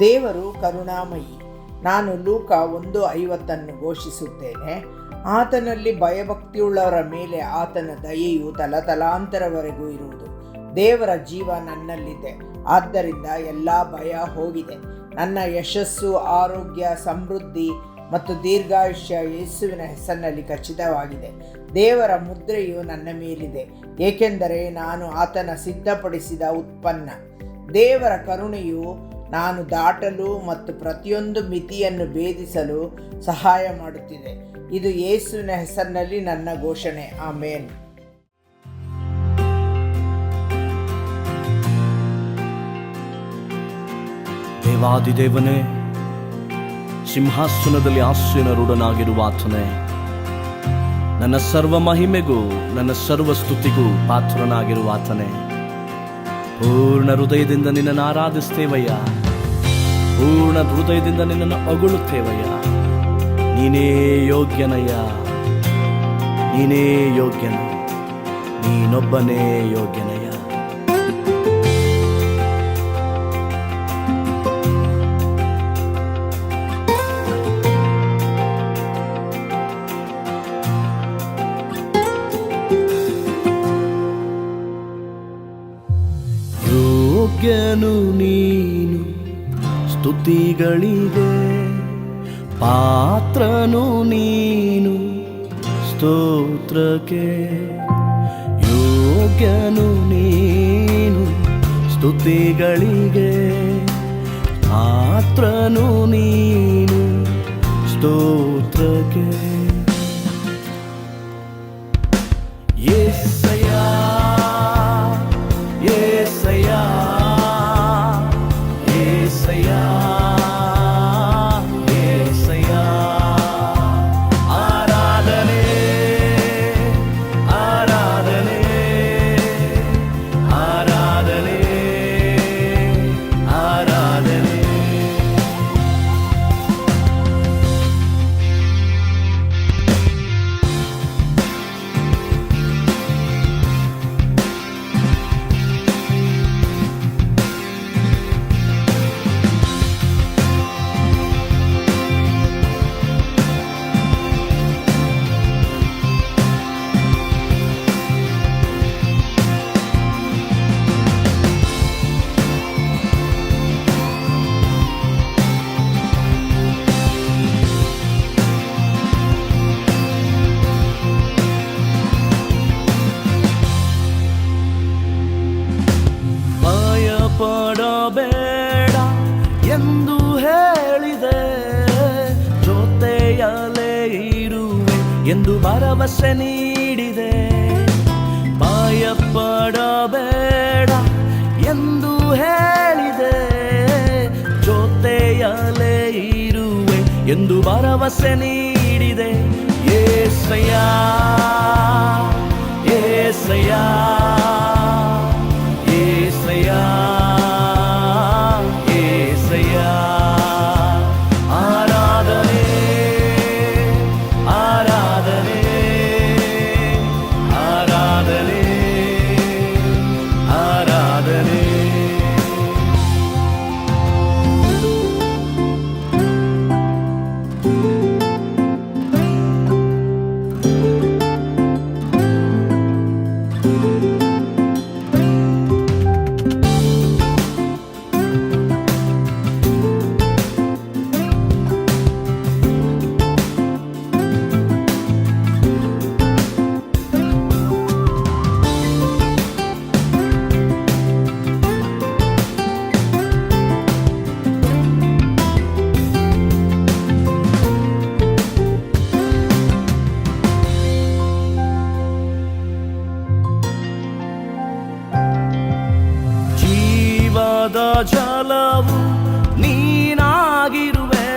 ದೇವರು ಕರುಣಾಮಯಿ. ನಾನು ಲೂಕ 1:50 ಘೋಷಿಸುತ್ತೇನೆ. ಆತನಲ್ಲಿ ಭಯಭಕ್ತಿಯುಳ್ಳವರ ಮೇಲೆ ಆತನ ದಯೆಯು ತಲತಲಾಂತರವರೆಗೂ ಇರುವುದು. ದೇವರ ಜೀವ ನನ್ನಲ್ಲಿದೆ, ಆದ್ದರಿಂದ ಎಲ್ಲ ಭಯ ಹೋಗಿದೆ. ನನ್ನ ಯಶಸ್ಸು, ಆರೋಗ್ಯ, ಸಮೃದ್ಧಿ ಮತ್ತು ದೀರ್ಘಾಯುಷ್ಯ ಯೇಸುವಿನ ಹೆಸರಿನಲ್ಲಿ ಖಚಿತವಾಗಿದೆ. ದೇವರ ಮುದ್ರೆಯು ನನ್ನ ಮೇಲಿದೆ, ಏಕೆಂದರೆ ನಾನು ಆತನ ಸಿದ್ಧಪಡಿಸಿದ ಉತ್ಪನ್ನ. ದೇವರ ಕರುಣೆಯು ನಾನು ದಾಟಲು ಮತ್ತು ಪ್ರತಿಯೊಂದು ಮಿತಿಯನ್ನು ಭೇದಿಸಲು ಸಹಾಯ ಮಾಡುತ್ತಿದೆ. ಇದು ಯೇಸುವಿನ ಹೆಸರಿನಲ್ಲಿ ನನ್ನ ಘೋಷಣೆ. ಆಮೇನ್. ದೇವಾದಿದೇವನೇ, ಸಿಂಹಾಸನದಲ್ಲಿ ಆಸೀನರೂಢನಾಗಿರುವ ಆತನೇ, ನನ್ನ ಸರ್ವ ಮಹಿಮೆಗೂ ನನ್ನ ಸರ್ವ ಸ್ತುತಿಗೂ ಪಾತ್ರನಾಗಿರುವ ಆತನೇ, ಪೂರ್ಣ ಹೃದಯದಿಂದ ನಿನ್ನನ್ನು ಆರಾಧಿಸ್ತೇವಯ್ಯ, ಪೂರ್ಣ ಹೃದಯದಿಂದ ನಿನ್ನನ್ನು ಹೊಗಳುತ್ತೇವಯ್ಯ. ನೀನೇ ಯೋಗ್ಯನಯ್ಯ, ನೀನೇ ಯೋಗ್ಯನ, ನೀನೊಬ್ಬನೇ ಯೋಗ್ಯನಯ್ಯ. ಯೋಗ್ಯನು ನೀನು ಸ್ತುತಿಗಳಿಗೆ, ಪಾತ್ರನು ನೀನು ಸ್ತೋತ್ರಕ್ಕೆ. ಯೋಗ್ಯನು ನೀನು ಸ್ತುತಿಗಳಿಗೆ, ಪಾತ್ರನು ನೀನು ಸ್ತೋತ್ರಕ್ಕೆ. ಯೆಸಯ್ಯಾ, ಯೆಸಯ್ಯಾ, ಯೆಸಯ್ಯಾ, ಯೆಸಯ್ಯಾ. ಆರಾಧನೆ, ಆರಾಧನೆ, ಆರಾಧನೆ, ಆರಾಧನೆ. ಭಯಪಡಬೇಡ ಎಂದು ಹೇಳಿದೆ, ಜೊತೆಯಲ್ಲೇ ಇರುವೆ ಎಂದು ಭರವಸೆ ನೀಡಿದೆ. ಭಯಪಡಬೇಡ ಎಂದು ಹೇಳಿದೆ, ಜೊತೆಯಲ್ಲೇ ಇರುವೆ ಎಂದು ಭರವಸೆ ನೀಡಿದೆ. ಯೆಸಯ್ಯಾ, ಯೆಸಯ್ಯಾ, ಯೆಸಯ್ಯಾ, ಯೆಸಯ್ಯಾ. ಆರಾಧನೆ, ಆರಾಧನೆ, ಆರಾಧನೆ, ಆರಾಧನೆ. ಜಲವು ನೀನಾಗಿರುವೆ,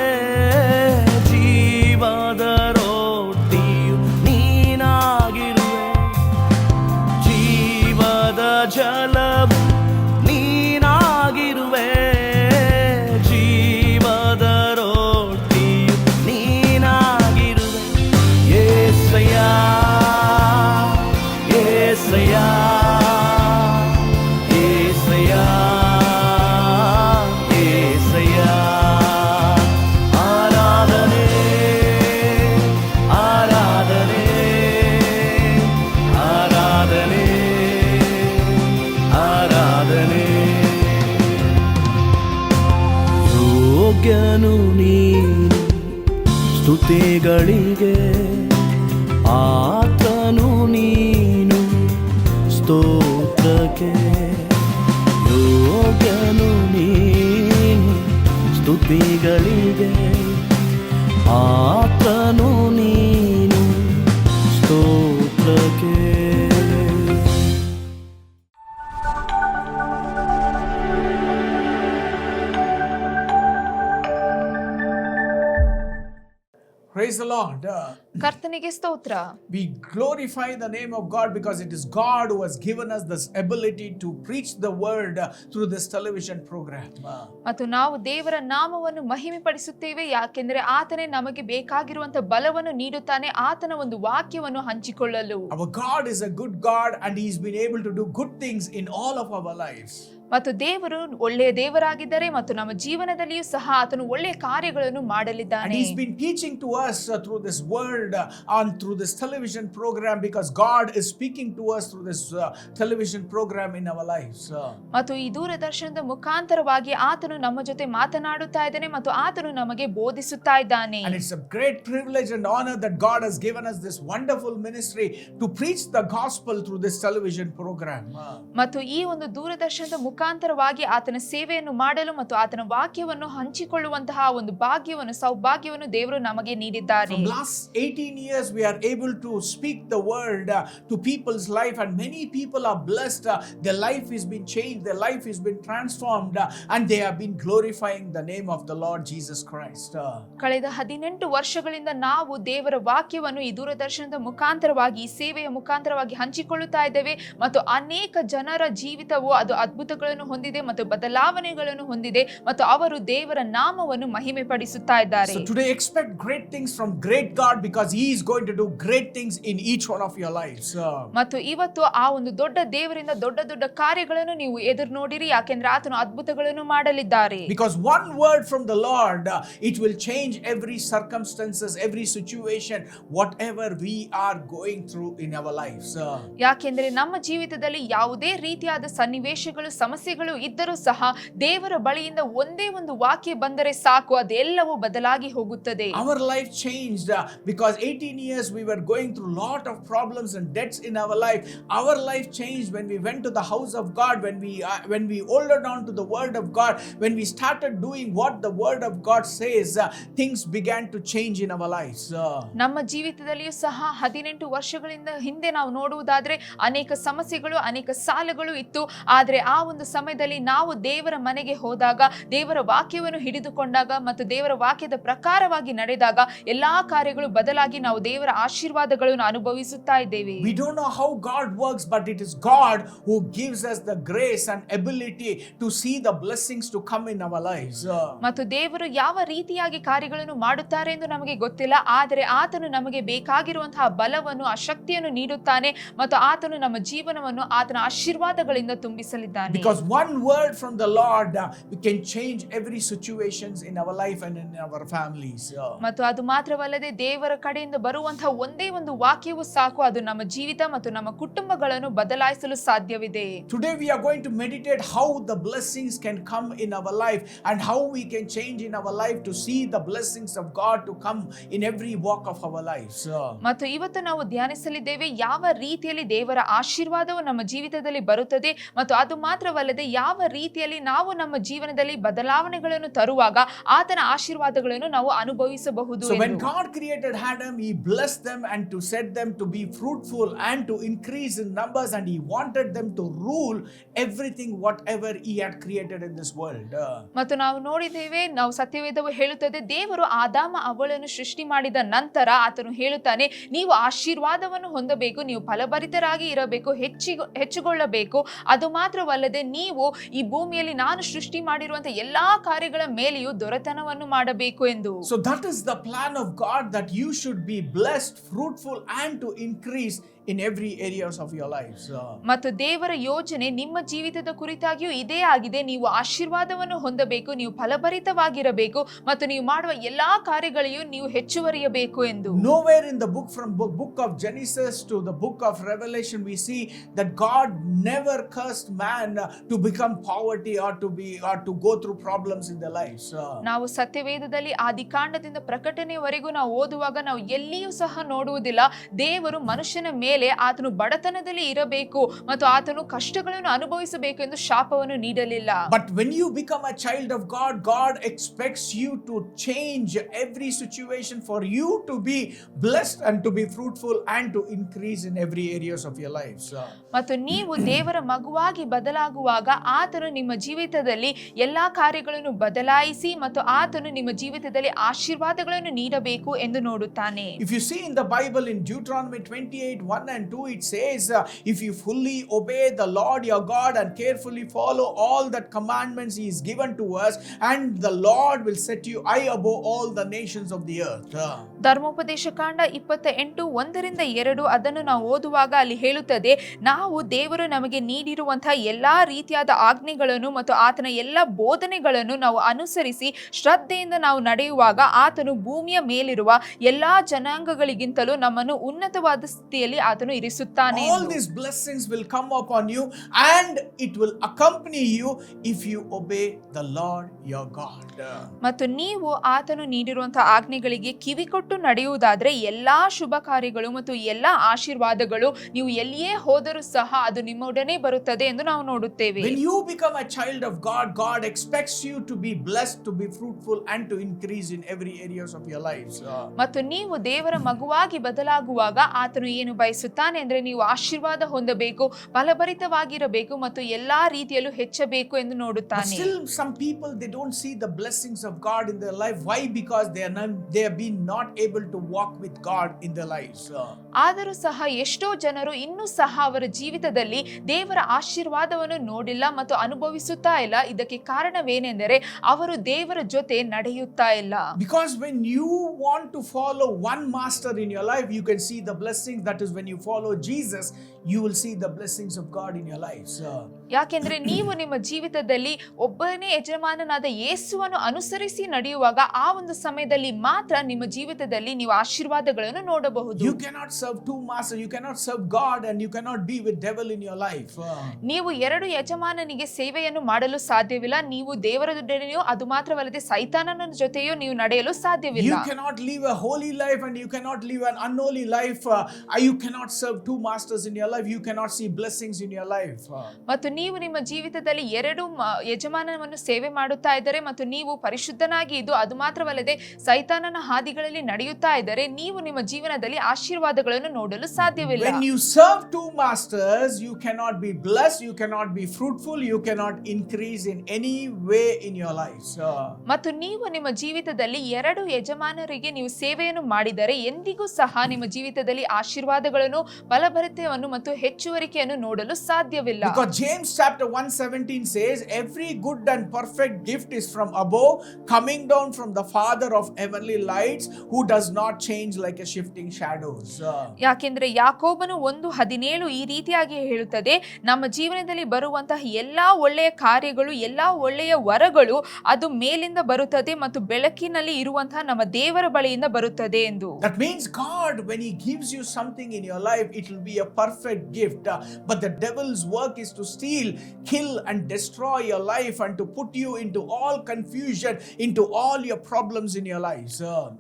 ಜೀವದ ರೊಟ್ಟಿಯು ನೀನಾಗಿರುವೆ. ಜೀವದ ಜಲವು ನೀನಾಗಿರುವೆ, ಜೀವದ ರೊಟ್ಟಿಯು ನೀನಾಗಿರುವೆ. ಯೆಸಯ್ಯಾ, ಯೆಸಯ್ಯಾ, ಯೆಸಯ್ಯಾ, ಯೆಸಯ್ಯಾ. ಯೋಗ್ಯನು ನೀನು ಸ್ತುತಿಗಳಿಗೆ, ಆತನು ನೀನು ಸ್ತೋತ್ರಕ್ಕೆ. ಯೋಗ್ಯನು ನೀನು ಸ್ತುತಿಗಳಿಗೆ, ಆತನು ನೀನು ಸ್ತೋತ್ರಕ್ಕೆ. Praise the Lord. ಕರ್ತನಿಗೆ ಸ್ತೋತ್ರ. We glorify the name of God because it is God who has given us this ability to preach the word through this television program. ಮತ್ತು ನಾವು ದೇವರ ನಾಮವನ್ನು ಮಹಿಮೆ ಪಡಿಸುತ್ತೇವೆ, ಯಾಕೆಂದರೆ ಆತನೇ ನಮಗೆ ಬೇಕಾಗಿರುವಂತ ಬಲವನ್ನು ನೀಡುತ್ತಾನೆ, ಆತನ ಒಂದು ವಾಕ್ಯವನ್ನು ಹಂಚಿಕೊಳ್ಳಲು. Our God is a good God and He's been able to do good things in all of our lives. ಮತ್ತು ದೇವರು ಒಳ್ಳೆಯ ದೇವರಾಗಿದ್ದಾರೆ ಮತ್ತು ನಮ್ಮ ಜೀವನದಲ್ಲಿಯೂ ಸಹ ಆತನು ಒಳ್ಳೆಯ ಕಾರ್ಯಗಳನ್ನು And ಮಾಡಲಿದ್ದಾನೆ. He's been teaching to us through this word and through this television program because God is speaking to us through this television program in our lives. ಮತ್ತು ಈ ದೂರದರ್ಶನದ ಮುಖಾಂತರವಾಗಿ ಆತನು ನಮ್ಮ ಜೊತೆ ಮಾತನಾಡುತ್ತಾ ಇದ್ದಾನೆ ಮತ್ತು ಆತನು ನಮಗೆ ಬೋಧಿಸುತ್ತಾ ಇದ್ದಾನೆ. And it's a great privilege and honor that God has given us this wonderful ministry to preach the gospel through this television program. ಮತ್ತು ಈ ಒಂದು ದೂರದರ್ಶನದ ಮುಖಾಂತರವಾಗಿ ಆತನ ಸೇವೆಯನ್ನು ಮಾಡಲು ಮತ್ತು ಆತನ ವಾಕ್ಯವನ್ನು ಹಂಚಿಕೊಳ್ಳುವಂತಹ ಒಂದು ಭಾಗ್ಯವನ್ನು, ಸೌಭಾಗ್ಯವನ್ನು ದೇವರು ನಮಗೆ ನೀಡಿದ್ದಾರೆ. From last 18 years we are able to speak the word to people's life and many people are blessed. Their life has been changed, their life has been transformed and they have been glorifying the name of the Lord Jesus Christ. ಕಳೆದ 18 ವರ್ಷಗಳಿಂದ ನಾವು ದೇವರ ವಾಕ್ಯವನ್ನು ಈ ದೂರದರ್ಶನದ ಮುಖಾಂತರವಾಗಿ, ಈ ಸೇವೆಯ ಮುಖಾಂತರವಾಗಿ ಹಂಚಿಕೊಳ್ಳುತ್ತಾ ಇದ್ದೇವೆ ಮತ್ತು ಅನೇಕ ಜನರ ಜೀವಿತವು ಅದು ಅದ್ಭುತಗಳನ್ನು ಹೊಂದಿದೆ ಮತ್ತು ಬದಲಾವಣೆಗಳನ್ನು ಹೊಂದಿದೆ ಮತ್ತು ಅವರು ದೇವರ ನಾಮವನ್ನು ಮಹಿಮೆ ಪಡಿಸುತ್ತಾ ಇದ್ದಾರೆ. So today expect great things from great God because He is going to do great things in each one of your lives. ಮತ್ತು ಇವತ್ತು ಆ ಒಂದು ದೊಡ್ಡ ದೇವರಿಂದ ದೊಡ್ಡ ದೊಡ್ಡ ಕಾರ್ಯಗಳನ್ನು ನೀವು ಎದುರು ನೋಡಿರಿ, ಯಾಕೆಂದ್ರೆ ಆತನು ಅದ್ಭುತಗಳನ್ನು ಮಾಡಲಿದ್ದಾರೆ. Because one word from the Lord it will change every circumstances, every situation, whatever we are going through in our lives. ಯಾಕೆಂದ್ರೆ ನಮ್ಮ ಜೀವಿತದಲ್ಲಿ ಯಾವುದೇ ರೀತಿಯಾದ ಸನ್ನಿವೇಶಗಳು, ಸಮಸ್ಯೆಗಳು ಇದ್ದರೂ ಸಹ ದೇವರ ಬಳಿಯಿಂದ ಒಂದೇ ಒಂದು ವಾಕ್ಯ ಬಂದರೆ ಸಾಕು, ಅದೆಲ್ಲವೂ ಬದಲಾಗಿ ಹೋಗುತ್ತದೆ. Our life changed because 18 years we were going through lot of problems and debts in our life. Our life changed when we went to the house of God, when we holded on to the word of God, when we started doing what the word of God says, things began to change in our lives. ನಮ್ಮ ಜೀವಿತದಲ್ಲಿಯೂ ಸಹ 18 ವರ್ಷಗಳಿಂದ ಹಿಂದೆ ನಾವು ನೋಡುವುದಾದ್ರೆ ಅನೇಕ ಸಮಸ್ಯೆಗಳು, ಅನೇಕ ಸಾಲಗಳು ಇತ್ತು. ಆದ್ರೆ ಆ ಒಂದು ಸಮಯದಲ್ಲಿ ನಾವು ದೇವರ ಮನೆಗೆ ಹೋದಾಗ, ದೇವರ ವಾಕ್ಯವನ್ನು ಹಿಡಿದುಕೊಂಡಾಗ ಮತ್ತು ದೇವರ ವಾಕ್ಯದ ಪ್ರಕಾರವಾಗಿ ನಡೆದಾಗ ಎಲ್ಲಾ ಕಾರ್ಯಗಳು ಬದಲಾಗಿ ನಾವು ದೇವರ ಆಶೀರ್ವಾದಗಳನ್ನು ಅನುಭವಿಸುತ್ತಾ ಇದ್ದೇವೆ. We don't know how God works, but it is God who gives us the grace and ability to see the blessings to come in our lives. ಮತ್ತು ದೇವರು ಯಾವ ರೀತಿಯಾಗಿ ಕಾರ್ಯಗಳನ್ನು ಮಾಡುತ್ತಾರೆ ಎಂದು ನಮಗೆ ಗೊತ್ತಿಲ್ಲ, ಆದರೆ ಆತನು ನಮಗೆ ಬೇಕಾಗಿರುವಂತಹ ಬಲವನ್ನು, ಆ ಶಕ್ತಿಯನ್ನು ನೀಡುತ್ತಾನೆ ಮತ್ತು ಆತನು ನಮ್ಮ ಜೀವನವನ್ನು ಆತನ ಆಶೀರ್ವಾದಗಳಿಂದ ತುಂಬಿಸಲಿದ್ದಾನೆ. Because one word from the Lord we can change every situations in our life and in our families. ಮತ್ತು ಅದು ಮಾತ್ರವಲ್ಲದೆ ದೇವರ ಕಡೆಯಿಂದ ಬರುವಂತಹ ಒಂದೇ ಒಂದು ವಾಕ್ಯವು ಸಾಕು, ಅದು ನಮ್ಮ ಜೀವಿತ ಮತ್ತು ನಮ್ಮ ಕುಟುಂಬಗಳನ್ನು ಬದಲಾಯಿಸಲು ಸಾಧ್ಯವಿದೆ. Today we are going to meditate how the blessings can come in our life and how we can change in our life to see the blessings of God to come in every walk of our lives. ಮತ್ತು ಇವತ್ತು ನಾವು ಧ್ಯಾನಿಸಲಿದ್ದೇವೆ ಯಾವ ರೀತಿಯಲ್ಲಿ ದೇವರ ಆಶೀರ್ವಾದವು ನಮ್ಮ ಜೀವಿತದಲ್ಲಿ ಬರುತ್ತದೆ ಮತ್ತು ಅದು ಮಾತ್ರವಲ್ಲದೆ ಯಾವ ರೀತಿಯಲ್ಲಿ ನಾವು ನಮ್ಮ ಜೀವನದಲ್ಲಿ ಬದಲಾವಣೆಗಳನ್ನು ತರುವಾಗ ಆತನ ಆಶೀರ್ವಾದಗಳನ್ನು ನಾವು ಅನುಭವಿಸಬಹುದು. So when God created Adam, He blessed them and to set them to be fruitful and to increase in numbers, and He wanted them to rule everything whatever He had created in this world. ಮತ್ತು ನಾವು ನೋಡಿದ್ದೇವೆ, ನಾವು ಸತ್ಯವೇದವು ಹೇಳುತ್ತದೆ, ದೇವರು ಆದಾಮ ಅವಳನ್ನು ಸೃಷ್ಟಿ ಮಾಡಿದ ನಂತರ ಆತನು ಹೇಳುತ್ತಾನೆ, ನೀವು ಆಶೀರ್ವಾದವನ್ನು ಹೊಂದಬೇಕು, ನೀವು ಫಲಭರಿತರಾಗಿ ಇರಬೇಕು, ಹೆಚ್ಚುಗೊಳ್ಳಬೇಕು. ಅದು ಮಾತ್ರವಲ್ಲದೆ ನೀವು ಈ ಭೂಮಿಯಲ್ಲಿ ನಾನು ಸೃಷ್ಟಿ ಮಾಡಿರುವಂತಹ ಎಲ್ಲಾ ಕಾರ್ಯಗಳ ಮೇಲೆಯೂ ದೊರೆತನವನ್ನು ಮಾಡಬೇಕು ಎಂದು. So that is the plan of God, that you should be blessed, fruitful and to increase in every areas of your lives. ಮತ್ತು ದೇವರ ಯೋಜನೆ ನಿಮ್ಮ ಜೀವಿತದ ಕುರಿತಾಗಿಯೂ ಇದೇ ಆಗಿದೆ. ನೀವು ಆಶೀರ್ವಾದವನ್ನು ಹೊಂದಬೇಕು, ನೀವು ಫಲಭರಿತವಾಗಿರಬೇಕು ಮತ್ತು ನೀವು ಮಾಡುವ ಎಲ್ಲಾ ಕಾರ್ಯಗಳಿಗೂ ನೀವು ಹೆಚ್ಚುವರಿಯಬೇಕು ಎಂದು. Nowhere in the book of Genesis to the book of Revelation we see that God never cursed man to become poverty or to go through problems in their lives. ನಾವು ಸತ್ಯವೇದದಲ್ಲಿ ಆದಿಕಾಂಡದಿಂದ ಪ್ರಕಟಣೆವರೆಗೂ ನಾವು ಓದುವಾಗ ನಾವು ಎಲ್ಲಿಯೂ ಸಹ ನೋಡುವುದಿಲ್ಲ ದೇವರು ಮನುಷ್ಯನ ಮೇಲೆ ಆತನು ಬಡತನದಲ್ಲಿ ಇರಬೇಕು ಮತ್ತು ಆತನು ಕಷ್ಟಗಳನ್ನು ಅನುಭವಿಸಬೇಕು ಎಂದು ಶಾಪವನ್ನು ನೀಡಲಿಲ್ಲ. But when you become a child of God, God expects you to change every situation for you to be blessed and to be fruitful and to increase in every areas of your lives. ಮತ್ತು ನೀವು ದೇವರ ಮಗುವಾಗಿ ಬದಲಾಗುವಾಗ ಆತನು ನಿಮ್ಮ ಜೀವಿತದಲ್ಲಿ ಎಲ್ಲಾ ಕಾರ್ಯಗಳನ್ನು ಬದಲಾಯಿಸಿ ಮತ್ತು ಆತನು ನಿಮ್ಮ ಜೀವಿತದಲ್ಲಿ ಆಶೀರ್ವಾದಗಳನ್ನು ನೀಡಬೇಕು ಎಂದು ನೋಡುತ್ತಾನೆ. If you see in the Bible in Deuteronomy 28:1 and 2 it says if you fully obey the Lord your God and carefully follow all that commandments he is given to us, and the Lord will set you high above all the nations of the earth. ಧರ್ಮೋಪದೇಶ ಕಾಂಡ 28:1-2 ಅದನ್ನು ನಾವು ಓದುವಾಗ ಅಲ್ಲಿ ಹೇಳುತ್ತದೆ, ನಾವು ದೇವರು ನಮಗೆ ನೀಡಿರುವಂತಹ ಎಲ್ಲಾ ರೀತಿಯಾದ ಆಜ್ಞೆಗಳನ್ನು ಮತ್ತು ಆತನ ಎಲ್ಲ ಬೋಧನೆಗಳನ್ನು ನಾವು ಅನುಸರಿಸಿ ಶ್ರದ್ಧೆಯಿಂದ ನಾವು ನಡೆಯುವಾಗ ಆತನು ಭೂಮಿಯ ಮೇಲಿರುವ ಎಲ್ಲಾ ಜನಾಂಗಗಳಿಗಿಂತಲೂ ನಮ್ಮನ್ನು ಉನ್ನತವಾದ ಸ್ಥಿತಿಯಲ್ಲಿ ಆತನು ಇರಿಸುತ್ತಾನೆ. All these blessings will come upon you and it will accompany you if you obey the Lord your God. ಮತ್ತು ನೀವು ಆತನು ನೀಡಿರುವಂತಹ ಆಜ್ಞೆಗಳಿಗೆ ಕಿವಿಕೊಟ್ಟು ನಡೆಯುವುದಾದ್ರೆ ಎಲ್ಲಾ ಶುಭ ಕಾರ್ಯಗಳು ಮತ್ತು ಎಲ್ಲಾ ಆಶೀರ್ವಾದಗಳು ನೀವು ಎಲ್ಲಿಯೇ ಹೋದರೂ ಸಹ ಅದು ನಿಮ್ಮೊಡನೆ ಬರುತ್ತದೆ ಎಂದು ನಾವು ನೋಡುತ್ತೇವೆ. When you become a child of God, God expects you to be blessed, to be fruitful and to increase in every areas of your lives. ಮತ್ತು ನೀವು ದೇವರ ಮಗುವಾಗಿ ಬದಲಾಗುವಾಗ ಆತನು ಏನು ಬಯಸುತ್ತಾನೆ ಅಂದ್ರೆ ನೀವು ಆಶೀರ್ವಾದ ಹೊಂದಬೇಕು, ಫಲಭರಿತವಾಗಿರಬೇಕು ಮತ್ತು ಎಲ್ಲಾ ರೀತಿಯಲ್ಲೂ ಹೆಚ್ಚಬೇಕು ಎಂದು ನೋಡುತ್ತಾನೆ. Still some people they don't see the blessings of God in their life. Why? Because they have been not able to walk with God in their lives. ಆದರೂ ಸಹ ಎಷ್ಟೋ ಜನರು ಇನ್ನೂ ಸಹ ಅವರ ಜೀವಿತದಲ್ಲಿ ದೇವರ ಆಶೀರ್ವಾದವನ್ನು ನೋಡಿಲ್ಲ ಮತ್ತು ಅನುಭವಿಸುತ್ತಾ ಇಲ್ಲ. ಇದಕ್ಕೆ ಕಾರಣವೇನೆಂದರೆ ಅವರು ದೇವರ ಜೊತೆ ನಡೆಯುತ್ತಾ ಇಲ್ಲ. Because when you want to follow one master in your life, you can see the blessings. That is when you follow Jesus, you will see the blessings of God in your lives. ಯಾಕೆಂದ್ರೆ ನೀವು ನಿಮ್ಮ ಜೀವಿತದಲ್ಲಿ ಒಬ್ಬನೇ ಯಜಮಾನನಾದ ಯೇಸುವನ್ನು ಅನುಸರಿಸಿ ನಡೆಯುವಾಗ ಆ ಒಂದು ಸಮಯದಲ್ಲಿ ಮಾತ್ರ ನಿಮ್ಮ ಜೀವಿತದಲ್ಲಿ ನೀವು ಆಶೀರ್ವಾದಗಳನ್ನು ನೋಡಬಹುದು. You cannot serve two masters. You cannot serve God and you cannot be with devil in your life. ನೀವು ಎರಡು ಯಜಮಾನನಿಗೆ ಸೇವೆಯನ್ನು ಮಾಡಲು ಸಾಧ್ಯವಿಲ್ಲ. ನೀವು ದೇವರ ಜೊತೆಯೂ ಅದು ಮಾತ್ರವಲ್ಲದೆ ಸೈತಾನನ ಜೊತೆಯೂ ನೀವು ನಡೆಯಲು ಸಾಧ್ಯವಿಲ್ಲ. You cannot live a holy life and you cannot live an unholy life. You cannot serve two masters in your life. You cannot see blessings in your life. ಮತ್ತು ನೀವು ನಿಮ್ಮ ಜೀವಿತದಲ್ಲಿ ಎರಡು ಯಜಮಾನನನ್ನು ಸೇವೆ ಮಾಡುತ್ತಾ ಇದ್ದರೆ ಮತ್ತು ನೀವು ಪರಿಶುದ್ಧನಾಗಿ ಇದ್ದು ಅದು ಮಾತ್ರವಲ್ಲದೆ ಸೈತಾನನ ಹಾದಿಗಳಲ್ಲಿ ನಡೆಯುತ್ತಾ ಇದ್ದರೆ ನೀವು ನಿಮ್ಮ ಜೀವನದಲ್ಲಿ ಆಶೀರ್ವಾದಗಳನ್ನು ನೋಡಲು ಸಾಧ್ಯವಿಲ್ಲ. When you serve two masters, you cannot be blessed, you cannot be fruitful, you cannot increase in any way in your life. ಮತ್ತು ನೀವು ನಿಮ್ಮ ಜೀವಿತದಲ್ಲಿ ಎರಡು ಯಜಮಾನರಿಗೆ ನೀವು ಸೇವೆಯನ್ನು ಮಾಡಿದರೆ ಎಂದಿಗೂ ಸಹ ನಿಮ್ಮ ಜೀವಿತದಲ್ಲಿ ಆಶೀರ್ವಾದಗಳನ್ನು, ಫಲಭರಿತವನ್ನು ಮತ್ತು ಹೆಚ್ಚುವರಿಕೆಯನ್ನು ನೋಡಲು ಸಾಧ್ಯವಿಲ್ಲ. Because James chapter 1:17 says every good and perfect gift is from above, coming down from the Father of heavenly lights, who does not change like a shifting shadows. ಯಾಕೆಂದ್ರೆ ಯಾಕೋಬನು 1:17 ಈ ರೀತಿಯಾಗಿ ಹೇಳುತ್ತದೆ, ನಮ್ಮ ಜೀವನದಲ್ಲಿ ಬರುವಂತಹ ಎಲ್ಲಾ ಒಳ್ಳೆಯ ಕಾರ್ಯಗಳು, ಎಲ್ಲಾ ಒಳ್ಳೆಯ ವರಗಳು ಅದು ಮೇಲಿಂದ ಬರುತ್ತದೆ ಮತ್ತು ಬೆಳಕಿನಲ್ಲಿ ಇರುವಂತಹ ನಮ್ಮ ದೇವರ ಬಳಿಯಿಂದ ಬರುತ್ತದೆ ಎಂದು. That means God, when he gives you something in your life, it will be a perfect gift. But the devil's work is to steal, kill and destroy your life and to put you into all confusion, into all your problems in your lives.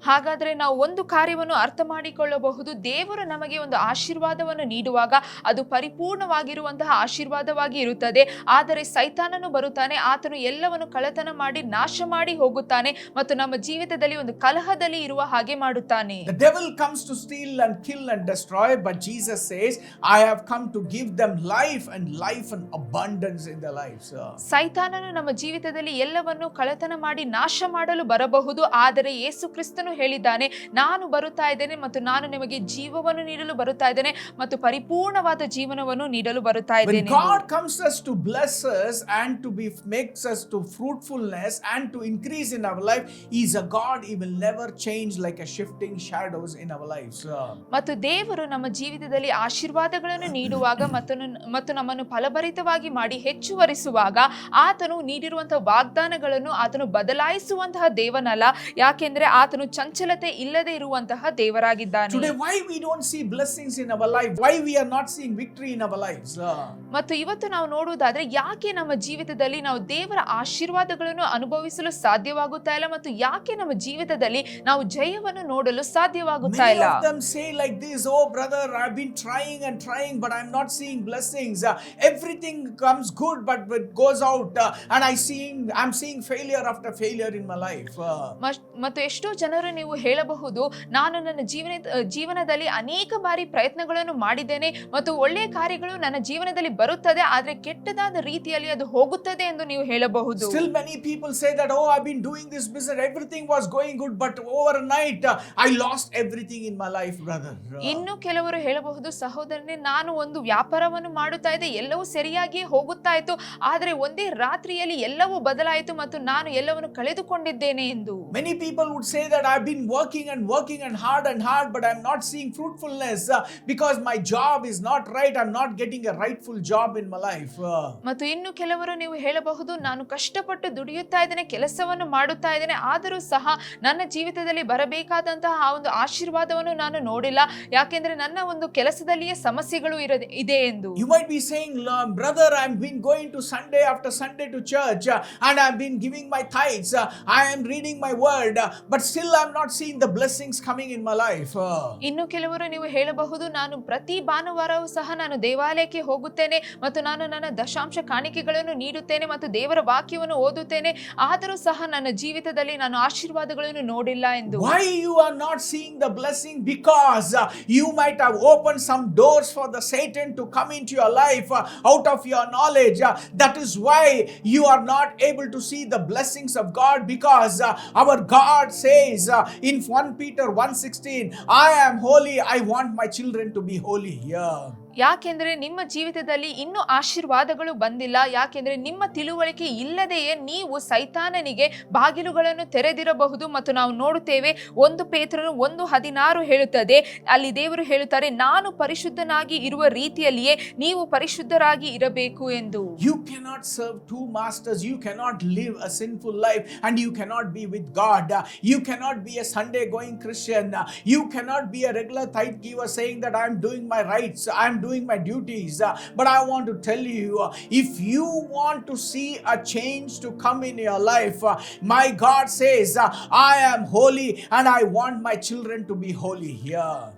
ಹಾಗಾದ್ರೆ ನಾವು ಒಂದು ಕಾರ್ಯವನ್ನು ಅರ್ಥ ಮಾಡಿಕೊಳ್ಳಬಹುದು. ದೇವರು ನಮಗೆ ಒಂದು ಆಶೀರ್ವಾದವನ್ನು ನೀಡುವಾಗ ಅದು ಪರಿಪೂರ್ಣವಾಗಿರುವಂತಹ ಆಶೀರ್ವಾದವಾಗಿ ಇರುತ್ತದೆ. ಆದರೆ ಸೈತಾನನು ಬರುತ್ತಾನೆ, ಆತನು ಎಲ್ಲವನ್ನು ಕಳ್ಳತನ ಮಾಡಿ ನಾಶ ಮಾಡಿ ಹೋಗುತ್ತಾನೆ ಮತ್ತು ನಮ್ಮ ಜೀವಿತದಲ್ಲಿ ಒಂದು ಕಲಹದಲ್ಲಿ ಇರುವ ಹಾಗೆ ಮಾಡುತ್ತಾನೆ. The devil comes to steal and kill and destroy, but Jesus says, I have come to give them life and life and abundance in their lives. ಸೈತಾನನು ನಮ್ಮ ಜೀವಿತದಲ್ಲಿ ಎಲ್ಲವನ್ನು ಕಳ್ಳತನ ಮಾಡಿ ನಾಶ ಮಾಡಲು ಬರಬಹುದು, ಆದರೆ ಯೇಸು ಕ್ರಿಸ್ತನು ಹೇಳಿದ್ದಾನೆ, ನಾನು ಬರುತ್ತಾ ಇದ್ದೇನೆ ಮತ್ತು ನಾನು ನಿಮಗೆ ಜೀವವನ್ನು ನೀಡಲು ಬರುತ್ತಾ ಇದ್ದೇನೆ ಮತ್ತು ಪರಿಪೂರ್ಣವಾದ ಜೀವನವನ್ನು ನೀಡಲು ಬರುತ್ತಾ When ಇದ್ದೇನೆ. God comes us to bless us and to makes us to fruitfulness and to increase in our life, He is a God. He will never change like a shifting shadows in our lives. ಮತ್ತು ದೇವರು ನಮ್ಮ ಜೀವಿತದಲ್ಲಿ ಆಶೀರ್ವಾದಗಳನ್ನು ನೀಡುವಾಗ ಮತ್ತು ನಮ್ಮನ್ನು ಫಲಭರಿತವಾಗಿ ಮಾಡಿ ಹೆಚ್ಚುವರಿಸುವಾಗ ಆತನು ನೀಡಿರುವಂತಹ ವಾಗ್ದಾನಗಳನ್ನು ಆತನು ಬದಲಾಯಿಸುವಂತಹ ದೇವನಲ್ಲ, ಯಾಕೆಂದ್ರೆ ಆತನು ಚಂಚಲತೆ ಇಲ್ಲದೆ ಇರುವಂತಹ ದೇವರಾಗಿದ್ದಾನೆ. Today, why we don't see blessings in our life? Why we are not seeing victory in our lives? ಮತ್ತು ಇವತ್ತು ನಾವು ನೋಡುವುದಾದ್ರೆ ಯಾಕೆ ನಮ್ಮ ಜೀವಿತದಲ್ಲಿ ನಾವು ದೇವರ ಆಶೀರ್ವಾದಗಳನ್ನು ಅನುಭವಿಸಲು ಸಾಧ್ಯವಾಗುತ್ತಾ ಇಲ್ಲ ಮತ್ತು ಯಾಕೆ ನಮ್ಮ ಜೀವಿತದಲ್ಲಿ ನಾವು ಜಯವನ್ನು ನೋಡಲು ಸಾಧ್ಯವಾಗುತ್ತಾ Many ಇಲ್ಲ. of them say like this, oh brother, I've been trying and trying, but I'm not seeing blessings. Everything comes good, but it goes out, and I'm seeing failure after failure in my life. ಮತ್ತು ಎಷ್ಟೋ ಜನರು ನೀವು ಹೇಳಬಹುದು, ನಾನು ನನ್ನ ಜೀವನದಲ್ಲಿ ಅನೇಕ ಬಾರಿ ಪ್ರಯತ್ನಗಳನ್ನು ಮಾಡಿದ್ದೇನೆ ಮತ್ತು ಒಳ್ಳೆಯ ಕಾರ್ಯಗಳು ನನ್ನ ಜೀವನದಲ್ಲಿ ಬರುತ್ತದೆ, ಆದ್ರೆ ಕೆಟ್ಟದಾದ ರೀತಿಯಲ್ಲಿ ಅದು ಹೋಗುತ್ತದೆ ಎಂದು ನೀವು ಹೇಳಬಹುದು. Still many people say that, oh, I've been doing this business, everything was going good, but overnight I lost everything in my life, brother. ಇನ್ನು ಕೆಲವರು ಹೇಳಬಹುದು, ಸಹೋದರನೇ, ನಾನು ಒಂದು ವ್ಯಾಪಾರವನ್ನು ಮಾಡುತ್ತಾ ಇದ್ದೆ, ಎಲ್ಲವೂ ಸರಿಯಾಗಿ ಹೋಗುತ್ತಾ ಇತ್ತು, ಆದರೆ ಒಂದೇ ರಾತ್ರಿಯಲ್ಲಿ ಎಲ್ಲವೂ ಬದಲಾಯಿತು ಮತ್ತು ನಾನು ಎಲ್ಲವನ್ನು ಕಳೆದುಕೊಂಡಿದ್ದೇನೆ ಎಂದು. Many people would say that I've been working and hard, but I'm not seeing fruitfulness because my job is not right. I'm not getting a rightful job in my life. ಮತ್ತು ಇನ್ನು ಕೆಲವರು ನೀವು ಹೇಳಬಹುದು, ನಾನು ಕಷ್ಟಪಟ್ಟು ದುಡಿಯುತ್ತಾ ಇದ್ದೇನೆ, ಕೆಲಸವನ್ನು ಮಾಡುತ್ತಾ ಇದ್ದೇನೆ, ಆದರೂ ಸಹ ನನ್ನ ಜೀವಿತದಲ್ಲಿ ಬರಬೇಕಾದಂತಹ ಆ ಒಂದು ಆಶೀರ್ವಾದವನ್ನು ನಾನು ನೋಡಿಲ್ಲ, ಯಾಕೆಂದ್ರೆ ನನ್ನ ಒಂದು ಕೆಲಸದಲ್ಲಿಯೇ ಸಮಸ್ಯೆಗಳು ಇದೆ ಎಂದು. You might be saying, brother, I've been going to Sunday after Sunday to church, and I've been giving my tithes, I am reading my word, but still I'm not seeing the blessings coming in my life. ಇನ್ನು ಕೆಲವರು ನೀವು ಹೇಳಬಹುದು, ನಾನು ಪ್ರತಿ ಭಾನುವಾರವೂ ಸಹ ನಾನು ದೇವಾಲಯಕ್ಕೆ ಹೋಗುತ್ತೇನೆ ಮತ್ತು ನಾನು ನನ್ನ ದಶಾಂಶ ಕಾಣಿಕೆಗಳನ್ನು ನೀಡುತ್ತೇನೆ ಮತ್ತು ದೇವರ ವಾಕ್ಯವನ್ನು ಓದುತ್ತೇನೆ, ಆದರೂ ಸಹ ನನ್ನ ಜೀವಿತದಲ್ಲಿ ನಾನು ಆಶೀರ್ವಾದಗಳನ್ನು ನೋಡಿಲ್ಲ ಎಂದು. Why you are not seeing the blessing? Because you might have opened some doors for the Satan to come into your life out of your knowledge. That is why you are not able to see the blessings of God, because our God says in 1 Peter 1:16, I am holy, I want my children to be holy. ಯಾಕೆಂದ್ರೆ ನಿಮ್ಮ ಜೀವಿತದಲ್ಲಿ ಇನ್ನೂ ಆಶೀರ್ವಾದಗಳು ಬಂದಿಲ್ಲ, ಯಾಕೆಂದ್ರೆ ನಿಮ್ಮ ತಿಳುವಳಿಕೆ ಇಲ್ಲದೆಯೇ ನೀವು ಸೈತಾನನಿಗೆ ಬಾಗಿಲುಗಳನ್ನು ತೆರೆದಿರಬಹುದು. ಮತ್ತು ನಾವು ನೋಡುತ್ತೇವೆ 1 ಪೇತ್ರನು 1:16 ಹೇಳುತ್ತದೆ, ಅಲ್ಲಿ ದೇವರು ಹೇಳುತ್ತಾರೆ, ನಾನು ಪರಿಶುದ್ಧನಾಗಿ ಇರುವ ರೀತಿಯಲ್ಲಿಯೇ ನೀವು ಪರಿಶುದ್ಧರಾಗಿ ಇರಬೇಕು ಎಂದು. You cannot serve two masters. You cannot live a sinful life and you cannot be with God. You cannot be a Sunday going Christian. You cannot be a regular tithe giver saying that I am doing my rights, I am doing my duties. But I want to tell you, if you want to see a change to come in your life, my God says, I am holy and I want my children to be holy.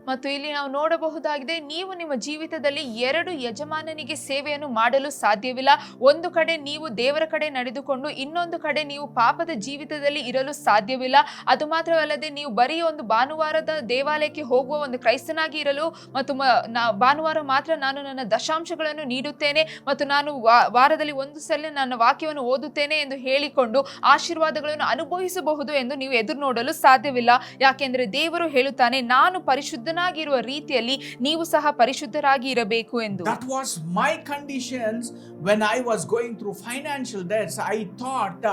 ಮತ್ತು ಇಲ್ಲಿ ನಾವು ನೋಡಬಹುದಾಗಿದೆ, ನೀವು ನಿಮ್ಮ ಜೀವಿತದಲ್ಲಿ 2 ಯಜಮಾನನಿಗೆ ಸೇವೆಯನ್ನು ಮಾಡಲು ಸಾಧ್ಯವಿಲ್ಲ. ಒಂದು ಕಡೆ ನೀವು ದೇವರ ಕಡೆ ನಡೆದುಕೊಂಡು ಇನ್ನೊಂದು ಕಡೆ ನೀವು ಪಾಪದ ಜೀವಿತದಲ್ಲಿ ಇರಲು ಸಾಧ್ಯವಿಲ್ಲ. ಅದು ಮಾತ್ರವಲ್ಲದೆ ನೀವು ಬರೀ ಒಂದು ಭಾನುವಾರದ ದೇವಾಲಯಕ್ಕೆ ಹೋಗುವ ಒಂದು ಕ್ರೈಸ್ತನಾಗಿ ಇರಲು ಮತ್ತು ಭಾನುವಾರ ಮಾತ್ರ ನಾನು ನನ್ನ ದಶಾಂಶಗಳನ್ನು ನೀಡುತ್ತೇನೆ ಮತ್ತು ನಾನು ವಾರದಲ್ಲಿ ಒಂದು ಸಲ ನನ್ನ ವಾಕ್ಯವನ್ನು ಓದುತ್ತೇನೆ ಎಂದು ಹೇಳಿಕೊಂಡು ಆಶೀರ್ವಾದಗಳನ್ನು ಅನುಭವಿಸಬಹುದು ಎಂದು ನೀವು ಎದುರು ನೋಡಲು ಸಾಧ್ಯವಿಲ್ಲ. ಯಾಕೆಂದ್ರೆ ದೇವರು ಹೇಳುತ್ತಾನೆ, ನಾನು ಪರಿಶುದ್ಧನಾಗಿರುವ ರೀತಿಯಲ್ಲಿ ನೀವು ಸಹ ಪರಿಶುದ್ಧರಾಗಿ ಇರಬೇಕು ಎಂದು. That was my conditions when I was going through financial debts. I thought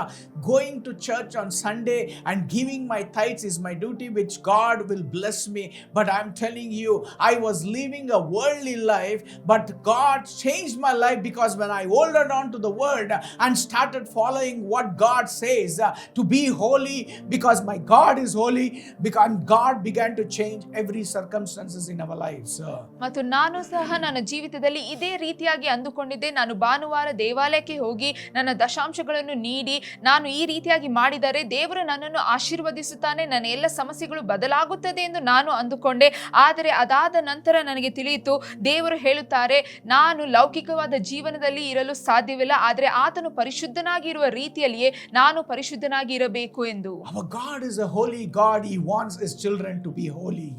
going to church on Sunday and giving my tithes is my duty, which God will bless me. But I'm telling you, I was living a worldly life, but God changed my life, because when I holded on to the word and started following what God says to be holy, because my God is holy, because God began to change every circumstances in our lives. ಮತ್ತು ನಾನು ಸಹ ನನ್ನ ಜೀವಿತದಲ್ಲಿ ಇದೇ ರೀತಿಯಾಗಿ ಅಂದುಕೊಂಡಿದ್ದೆ, ನಾನು ಭಾನುವಾರ ದೇವಾಲಯಕ್ಕೆ ಹೋಗಿ ನನ್ನ ದಶಾಂಶಗಳನ್ನು ನೀಡಿ ನಾನು ಈ ರೀತಿಯಾಗಿ ಮಾಡಿದರೆ ದೇವರು ನನ್ನನ್ನು ಆಶೀರ್ವದಿಸುತ್ತಾನೆ, ನನ್ನ ಎಲ್ಲ ಸಮಸ್ಯೆಗಳು ಬದಲಾಗುತ್ತದೆ ಎಂದು ನಾನು ಅಂದುಕೊಂಡೆ. ಆದರೆ ಅದಾದ ನಂತರ ನನಗೆ ತಿಳಿಯಿತು, ದೇವರು ಹೇಳುತ್ತಾರೆ, ನಾನು ಲೌಕಿಕವಾದ ಜೀವನದಲ್ಲಿ ಇರಲು ಸಾಧ್ಯವಿಲ್ಲ, ಆದರೆ ಆತನು ಪರಿಶುದ್ಧನಾಗಿ ಇರುವ ರೀತಿಯಲ್ಲಿಯೇ ನಾನು ಪರಿಶುದ್ಧನಾಗಿ ಇರಬೇಕು ಎಂದು. Our God is a holy God. He wants his children to be holy.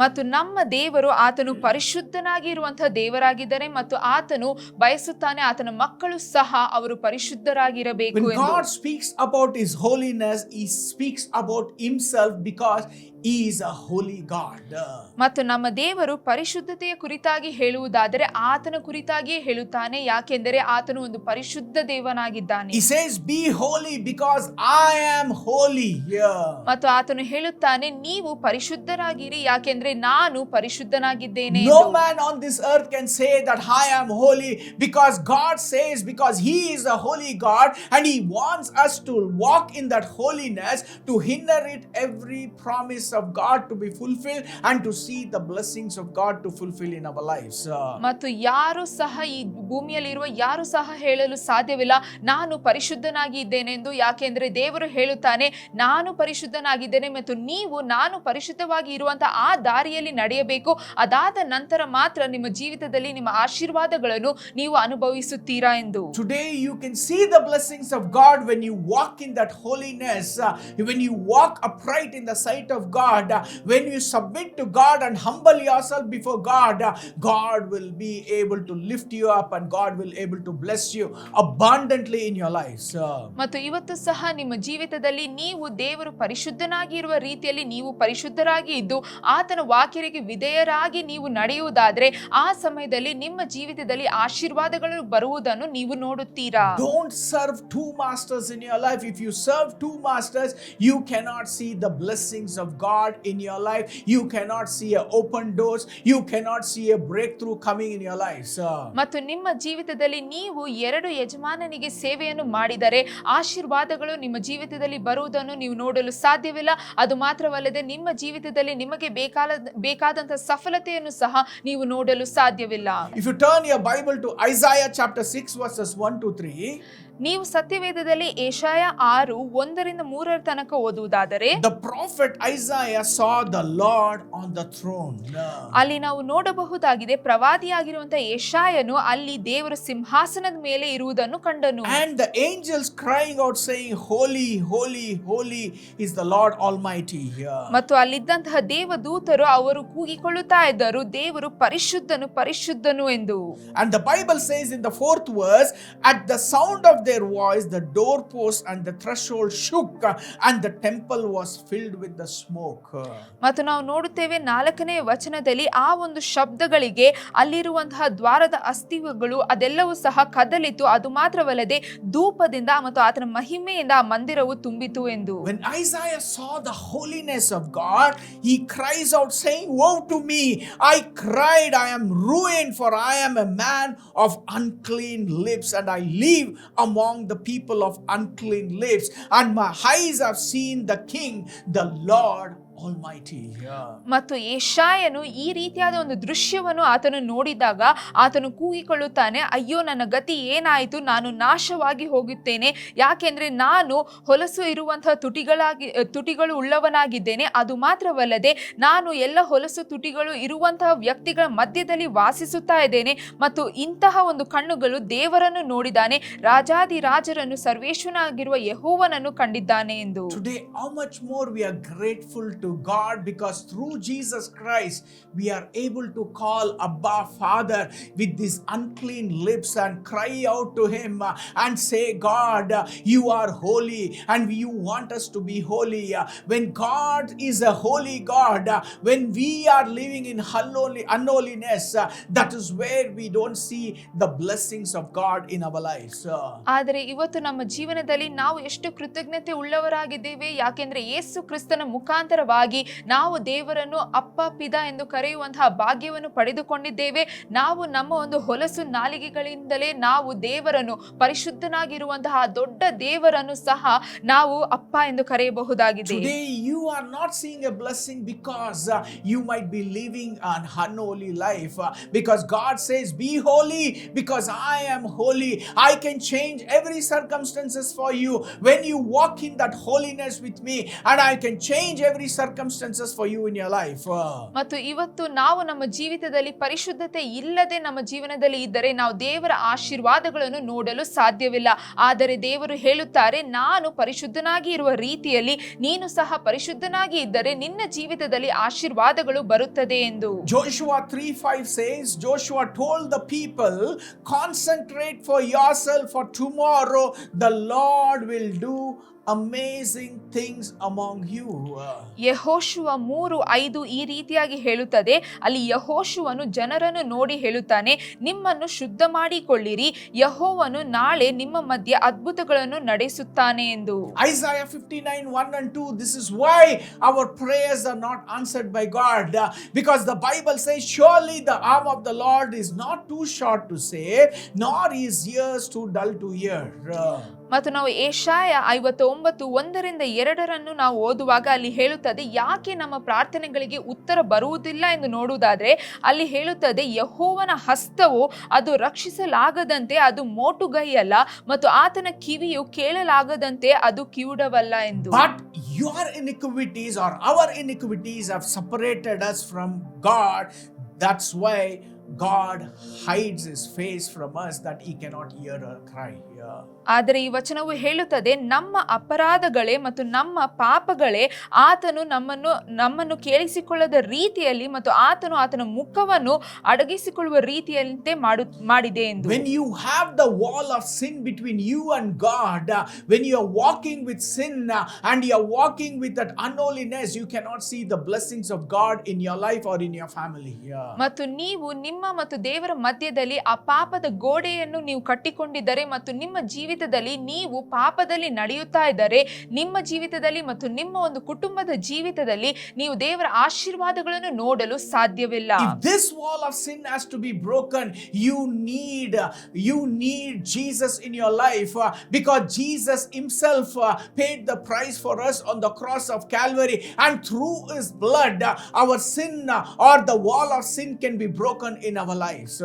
ಮತ್ತು ನಮ್ಮ ದೇವರು ಆತನು ಪರಿಶುದ್ಧನಾಗಿ ಇರುವಂತಹ ದೇವರಾಗಿದ್ದಾನೆ ಮತ್ತು ಆತನು ಬಯಸುತ್ತಾನೆ ಆತನ ಮಕ್ಕಳು ಸಹ ಅವರು ಪರಿಶುದ್ಧರಾಗಿರಬೇಕು When ಎಂದು. God speaks about His holiness, He speaks about Himself because He is a holy God. ಮತ್ತು ನಮ್ಮ ದೇವರು ಪರಿಶುದ್ಧತೆಯ ಕುರಿತಾಗಿ ಹೇಳುವುದಾದರೆ ಆತನ ಕುರಿತಾಗಿಯೇ ಹೇಳುತ್ತಾನೆ, ಯಾಕೆಂದರೆ ಆತನು ಒಂದು ಪರಿಶುದ್ಧ ದೇವನಾಗಿದ್ದಾನೆ. He says, "Be holy because I am holy." ಮತ್ತು ಆತನು ಹೇಳುತ್ತಾನೆ, ನೀವು ಪರಿಶುದ್ಧರಾಗಿರಿ ಯಾಕೆಂದ್ರೆ ನಾನು ಪರಿಶುದ್ಧನಾಗಿದ್ದೇನೆ No ಎಂದು. man on this earth can say that I am holy, because God says, because He is a holy God and He wants us to walk in that holiness, to inherit every promise of God to be fulfilled and to see the blessings of God to fulfill in our lives. ಮತ್ತು ಯಾರು ಸಹ ಈ ಭೂಮಿಯಲ್ಲಿರುವ ಯಾರು ಸಹ ಹೇಳಲು ಸಾಧ್ಯವಿಲ್ಲ ನಾನು ಪರಿಶುದ್ಧನಾಗಿ ಇದ್ದೇನೆ ಎಂದು, ಯಾಕೆಂದ್ರೆ ದೇವರು ಹೇಳುತ್ತಾನೆ ನಾನು ಪರಿಶುದ್ಧನಾಗಿದ್ದೇನೆ ಮತ್ತು ನೀವು ನಾನು ಪರಿಶುದ್ಧವಾಗಿ ಇರುವಂತಹ ಆ ದಾರಿಯಲ್ಲಿ ನಡೆಯಬೇಕು. ಅದಾದ ನಂತರ ಮಾತ್ರ ನಿಮ್ಮ ಜೀವಿತದಲ್ಲಿ ನಿಮ್ಮ ಆಶೀರ್ವಾದಗಳನ್ನು ನೀವು ಅನುಭವಿಸುತ್ತೀರಾ ಎಂದು. Today you can see the blessings of God when you walk in that holiness, when you walk upright in the sight of God, when you submit to God and humble yourself before God, God will be able to lift you up and God will able to bless you abundantly in your lives. ಮತ್ತು ಇವತ್ತು ಸಹ ನಿಮ್ಮ ಜೀವಿತದಲ್ಲಿ ನೀವು ದೇವರು ಪರಿಶುದ್ಧನಾಗಿ ಇರುವ ರೀತಿಯಲ್ಲಿ ನೀವು ಪರಿಶುದ್ಧರಾಗಿ ಇದ್ದು ಆತನ ವಾಕ್ಯಕ್ಕೆ ವಿಧೇಯರಾಗಿ ನೀವು ನಡೆಯುವುದಾದ್ರೆ ಆ ಸಮಯದಲ್ಲಿ ನಿಮ್ಮ ಜೀವಿತದಲ್ಲಿ ಆಶೀರ್ವಾದಗಳು ಬರುವುದನ್ನು ನೀವು ನೋಡುತ್ತೀರಾ. Don't serve two masters in your life. If you serve two masters, you cannot see the blessings of God in your life. You cannot see a open doors. You cannot see a breakthrough coming in your lives. ಮತ್ತು ನಿಮ್ಮ ಜೀವಿತದಲ್ಲಿ ನೀವು ಎರಡು ಯಜಮಾನನಿಗೆ ಸೇವೆಯನ್ನು ಮಾಡಿದರೆ ಆಶೀರ್ವಾದಗಳು ನಿಮ್ಮ ಜೀವಿತದಲ್ಲಿ ಬರುವುದನ್ನು ನೀವು ನೋಡಲು ಸಾಧ್ಯವಿಲ್ಲ. ಅದು ಮಾತ್ರವಲ್ಲದೆ ನಿಮ್ಮ ಜೀವಿತದಲ್ಲಿ ನಿಮಗೆ ಬೇಕಾದಂತಹ ಸಫಲತೆಯನ್ನು ಸಹ ನೀವು ನೋಡಲು ಸಾಧ್ಯವಿಲ್ಲ. If you turn your Bible to Isaiah chapter 6 verses 1 to 3, ನೀವು ಸತ್ಯವೇದದಲ್ಲಿ ಯೆಶಾಯ 6:1-3 ತನಕ ಓದುವುದಾದರೆ, the prophet Isaiah saw the Lord on the throne. ಅಲ್ಲಿ ನಾವು ನೋಡಬಹುದಾಗಿದೆ ಪ್ರವಾದಿಯಾಗಿರುವಂತಹ ಯೆಶಾಯನು ಅಲ್ಲಿ ದೇವರ ಸಿಂಹಾಸನದ ಮೇಲೆ ಇರುವುದನ್ನು ಕಂಡನು. And the angels crying out saying, "Holy, holy, holy is the Lord Almighty." ಮತ್ತು ಅಲ್ಲಿದ್ದಂತಹ ದೇವದೂತರು ಅವರು ಕೂಗಿಕೊಳ್ಳುತ್ತಾ ಇದ್ದರು, ದೇವರು ಪರಿಶುದ್ಧನು ಪರಿಶುದ್ಧನು ಎಂದು. And the Bible says in the 4th verse, at the sound of their voice the doorpost and the threshold shook and the temple was filled with the smoke. ಮತ್ತು ನಾವು ನೋಡುತ್ತೇವೆ 4ನೇ ವಚನದಲ್ಲಿ ಆ ಒಂದು ಶಬ್ದಗಳಿಗೆ ಅಲ್ಲಿರುವಂತಹ ದ್ವಾರದ ಅಸ್ತಿಗಳು ಅದೆಲ್ಲವೂ ಸಹ ಕದಲಿತು. ಅದು ಮಾತ್ರವಲ್ಲದೆ ಧೂಪದಿಂದ ಮತ್ತು ಆತನ ಮಹಿಮೆಯಿಂದ ಆ ಮಂದಿರವು ತುಂಬಿತು ಎಂದು. When Isaiah saw the holiness of God, he cries out saying, "Woe to me, I cried, I am ruined, for I am a man of unclean lips and I live among the people of unclean lips, and my eyes have seen the King, the Lord Almighty." ಮತ್ತು ಯೆಶಾಯನು ಈ ರೀತಿಯಾದ ಒಂದು ದೃಶ್ಯವನ್ನು ಆತನು ನೋಡಿದಾಗ ಆತನು ಕೂಗಿಕೊಳ್ಳುತ್ತಾನೆ, ಅಯ್ಯೋ ನನ್ನ ಗತಿ ಏನಾಯಿತು, ನಾನು ನಾಶವಾಗಿ ಹೋಗುತ್ತೇನೆ, ಯಾಕೆಂದ್ರೆ ನಾನು ಹೊಲಸು ಇರುವಂತಹ ತುಟಿಗಳು ಉಳ್ಳವನಾಗಿದ್ದೇನೆ. ಅದು ಮಾತ್ರವಲ್ಲದೆ ನಾನು ಎಲ್ಲ ಹೊಲಸು ತುಟಿಗಳು ಇರುವಂತಹ ವ್ಯಕ್ತಿಗಳ ಮಧ್ಯದಲ್ಲಿ ವಾಸಿಸುತ್ತಾ ಇದ್ದೇನೆ ಮತ್ತು ಇಂತಹ ಒಂದು ಕಣ್ಣುಗಳು ದೇವರನ್ನು ನೋಡಿದ್ದಾನೆ, ರಾಜಾದಿರಾಜರನ್ನು ಸರ್ವೇಶ್ವರನಾಗಿರುವ ಯೆಹೋವನನ್ನು ಕಂಡಿದ್ದಾನೆ ಎಂದು. Today how much more we are grateful to God, because through Jesus Christ we are able to call Abba Father with these unclean lips and cry out to Him and say, "God, you are holy and you want us to be holy." When God is a holy God, when we are living in unholiness, that is where we don't see the blessings of God in our lives. ಆದರೆ ಇವತ್ತು ನಮ್ಮ ಜೀವನದಲ್ಲಿ ನಾವು ಎಷ್ಟು ಕೃತಜ್ಞತೆ ಉಳ್ಳವರಾಗಿದ್ದೇವೆ, ಯಾಕೆಂದ್ರೆ ಯೇಸು ಕ್ರಿಸ್ತನ ಮುಖಾಂತರವಾಗಿ ನಾವು ದೇವರನ್ನು ಅಪ್ಪ ಪಿದ ಎಂದು ಕರೆಯುವಂತಹ ಭಾಗ್ಯವನ್ನು ಪಡೆದುಕೊಂಡಿದ್ದೇವೆ. ನಾವು ನಮ್ಮ ಒಂದು ಹೊಲಸು ನಾಲಿಗೆಗಳಿಂದಲೇ ನಾವು ದೇವರನ್ನು ಪರಿಶುದ್ಧನಾಗಿರುವಂತಹ ದೊಡ್ಡ ದೇವರನ್ನು ಸಹ ನಾವು ಅಪ್ಪ ಎಂದು ಕರೆಯಬಹುದಾಗಿದೆ. Today you are not seeing a blessing because you might be living an unholy life, because God says, "Be holy because I am holy." I can change every circumstances for you when you walk in that holiness with me, and I can change every circumstance circumstances for you in your life. ಮತ್ತು ಇವತ್ತು ನಾವು ನಮ್ಮ ಜೀವಿತದಲ್ಲಿ ಪರಿಶುದ್ಧತೆ ಇಲ್ಲದೆ ನಮ್ಮ ಜೀವನದಲ್ಲಿ ಇದ್ದರೆ ನಾವು ದೇವರ ಆಶೀರ್ವಾದಗಳನ್ನು ನೋಡಲು ಸಾಧ್ಯವಿಲ್ಲ. ಆದರೆ ದೇವರು ಹೇಳುತ್ತಾರೆ, ನಾನು ಪರಿಶುದ್ಧನಾಗಿ ಇರುವ ರೀತಿಯಲ್ಲಿ ನೀನು ಸಹ ಪರಿಶುದ್ಧನಾಗಿ ಇದ್ದರೆ ನಿನ್ನ ಜೀವಿತದಲ್ಲಿ ಆಶೀರ್ವಾದಗಳು ಬರುತ್ತದೆ ಎಂದು. Joshua 3:5 says, Joshua told the people, concentrate for yourself, for tomorrow the Lord will do amazing things among you. ಯೆಹೋಶುವ 3:5 ಈ ರೀತಿಯಾಗಿ ಹೇಳುತ್ತದೆ. ಅಲ್ಲಿ ಯೆಹೋಶುವನು ಜನರನ್ನು ನೋಡಿ ಹೇಳುತ್ತಾನೆ, ನಿಮ್ಮನ್ನು ಶುದ್ಧ ಮಾಡಿಕೊಳ್ಳಿರಿ, ಯೆಹೋವನು ನಾಳೆ ನಿಮ್ಮ ಮಧ್ಯೆ ಅದ್ಭುತಗಳನ್ನು ನಡೆಸುತ್ತಾನೆ ಎಂದು. Isaiah 59:1 and 2, this is why our prayers are not answered by God, because the Bible says, surely the arm of the Lord is not too short to save, nor his ears too dull to hear. ಮತ್ತು ನಾವು ಯೆಶಾಯ 59:1-2 ನಾವು ಓದುವಾಗ ಅಲ್ಲಿ ಹೇಳುತ್ತದೆ, ಯಾಕೆ ನಮ್ಮ ಪ್ರಾರ್ಥನೆಗಳಿಗೆ ಉತ್ತರ ಬರುವುದಿಲ್ಲ ಎಂದು ನೋಡುವುದಾದ್ರೆ ಅಲ್ಲಿ ಹೇಳುತ್ತದೆ, ಯೆಹೋವನ ಹಸ್ತವು ಅದು ರಕ್ಷಿಸಲಾಗದಂತೆ ಅದು ಮೋಟುಗೈಯಲ್ಲ, ಮತ್ತು ಆತನ ಕಿವಿಯು ಕೇಳಲಾಗದಂತೆ ಅದು ಕಿವುಡವಲ್ಲ ಎಂದು. But your iniquities or our iniquities have separated us from God. That's why God hides his face from us, that he cannot hear our cry. ಆದರೆ ಈ ವಚನವು ಹೇಳುತ್ತದೆ, ನಮ್ಮ ಅಪರಾಧಗಳೇ ಮತ್ತು ನಮ್ಮ ಪಾಪಗಳೇ ಆತನು ನಮ್ಮನ್ನು ಕೇಳಿಸಿಕೊಳ್ಳದ ರೀತಿಯಲ್ಲಿ ಮತ್ತು ಆತನ ಮುಖವನ್ನು ಅಡಗಿಸಿಕೊಳ್ಳುವ ರೀತಿಯಂತೆ ಮಾಡಿದೆ ಎಂದು. When you have the wall of sin between you and God, when you are walking with sin and you are walking with that unholiness, you cannot see the blessings of God in your life or in your family. ಮತ್ತು ನೀವು ನಿಮ್ಮ ಮತ್ತು ದೇವರ ಮಧ್ಯದಲ್ಲಿ ಆ ಪಾಪದ ಗೋಡೆಯನ್ನು ನೀವು ಕಟ್ಟಿಕೊಂಡಿದ್ದರೆ ಮತ್ತು ನಿಮ್ಮ ಜೀವಿತದಲ್ಲಿ ನೀವು ಪಾಪದಲ್ಲಿ ನಡೆಯುತ್ತಾ ಇದ್ದರೆ, ನಿಮ್ಮ ಜೀವಿತದಲ್ಲಿ ಮತ್ತು ನಿಮ್ಮ ಒಂದು ಕುಟುಂಬದ ಜೀವಿತದಲ್ಲಿ ನೀವು ದೇವರ ಆಶೀರ್ವಾದಗಳನ್ನು ನೋಡಲು ಸಾಧ್ಯವಿಲ್ಲ. If this wall of sin has to be broken, you need Jesus in your life, because Jesus himself paid the price for us on the cross of Calvary, and through his blood our sin or the wall of sin can be broken in our lives.